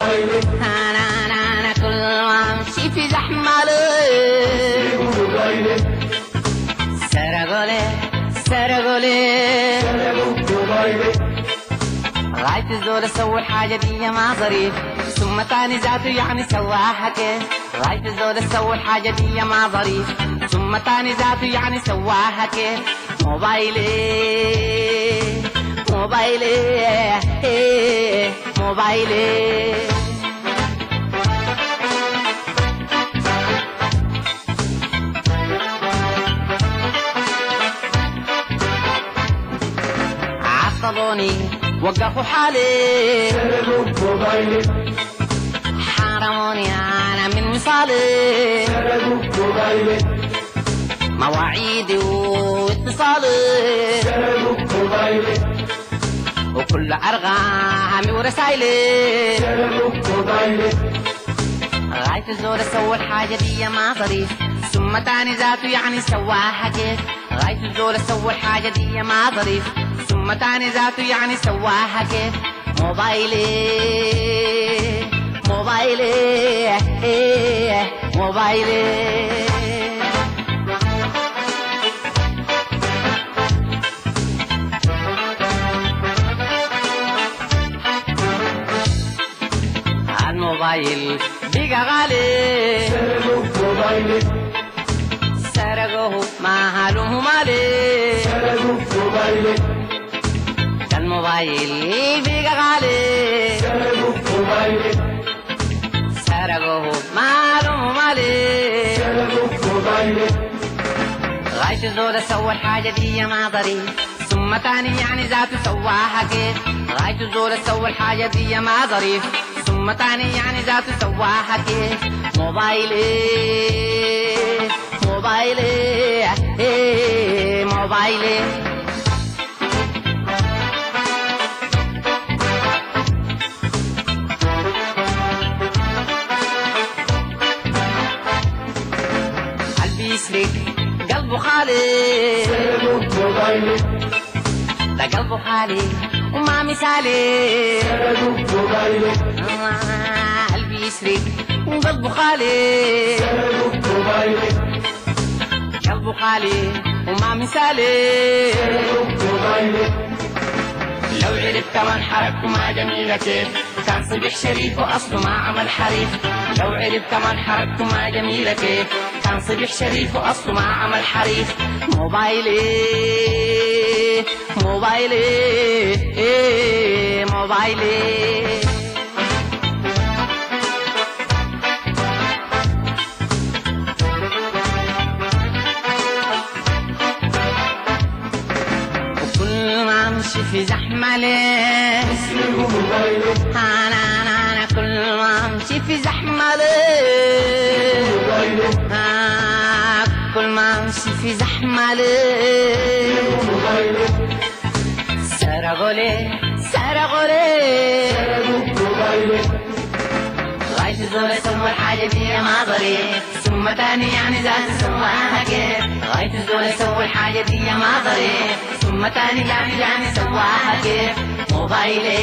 انا كل ما امشي في زحمه ليه سرقوا لي غاية الزول اسوي الحاجة دي ما ظريف ثم تاني ذاته يعني سواها كيف غاية الزول اسوي الحاجة دي ما ظريف ثم تاني ذاته يعني سواها كيف موبايلي عطلوني وقفوا حالي سرقوا موبايلي حرموني انا من وصالي سرقوا موبايلي مواعيدي واتصالي سرقوا موبايلي وكل ارقامي ورسايلي سرقوا موبايلي غاية الزول اسوي الحاجة دي ما ظريف ثم تاني ذاته يعني سواها كيف غاية الزول اسوي الحاجة دي ما ظريف ثم تاني ذاته يعني سواها كيف موبايلي الموبايل بقى غالي سرقوا موبايلي سرقوه ما هلوه مالي سرقوا موبايلي الموبايل بقى غالي سرقوا موبايلي سرقوه ما هلوه مالي سرقوا موبايلي غاية الزول اسوي الحاجة دي ما ظريف ثم تاني يعني ذاته سواها كيف غاية الزول اسوي الحاجة دي ما ظريف ثم تاني يعني ذاته سواها كيف موبايلي قلبي يسرق قلبه خالي سرقوا موبايلي ده قلبه خالي وما مثالي سرقوا موبايلي قلبي يسرق وقلبه خالي سرقوا موبايلي قلبه خالي وما مثالي سرقوا موبايلي لو عرف كمان حركته ما جميلة كيف كان صبح شريف وأصله ما عمل حريف لو عرف كمان حركته ما جميلة كيف كان صبح شريف وأصله ما عمل حريف موبايلي وكل ما امشي في زحمة ليه سرقوا موبايلي انا كل ما امشي في زحمة ليه موبايلي كل ما امشي في زحمة ليه موبايلي سرقوا لي سرقوا موبايلي غاية الزول اسوي الحاجة دي ما ظريف ثم تاني يعني ذات سواها كيف غاية الزول اسوي الحاجة دي ما ظريف ثم تاني يعني سواها كيف موبايلي